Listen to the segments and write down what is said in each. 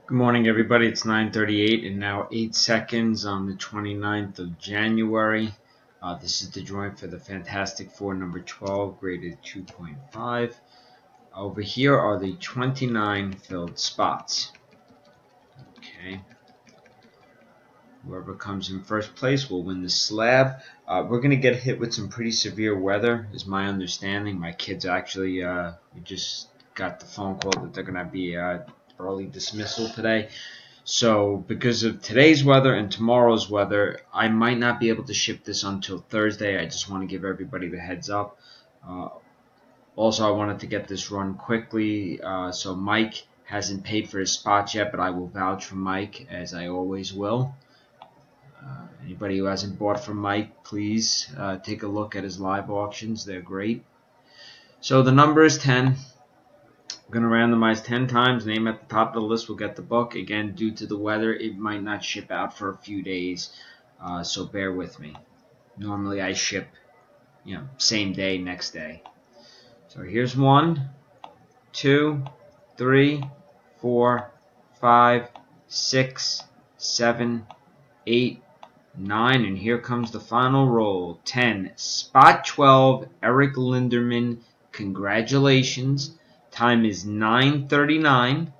Good morning, everybody. It's 9:38 and now 8 seconds on the 29th of January. This is the drawing for the Fantastic Four number 12, graded 2.5. Over here are the 29 filled spots. Okay. Whoever comes in first place will win the slab. We're going to get hit with some pretty severe weather, is my understanding. My kids actually, we just got the phone call that they're going to be early dismissal today. So because of today's weather and tomorrow's weather, I might not be able to ship this until Thursday. I just want to give everybody the heads up. Also, I wanted to get this run quickly. So Mike hasn't paid for his spots yet, but I will vouch for Mike, as I always will. Anybody who hasn't bought from Mike, please take a look at his live auctions. They're great. So the number is 10. I'm going to randomize 10 times. Name at the top of the list will get the book. Again, due to the weather, it might not ship out for a few days, so bear with me. Normally I ship, same day, next day. So here's 1, 2, 3, 4, 5, 6, 7, 8, 9, and here comes the final roll. 10. Spot 12, Eric Linderman. Congratulations. Time is 9:39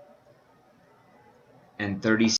and 30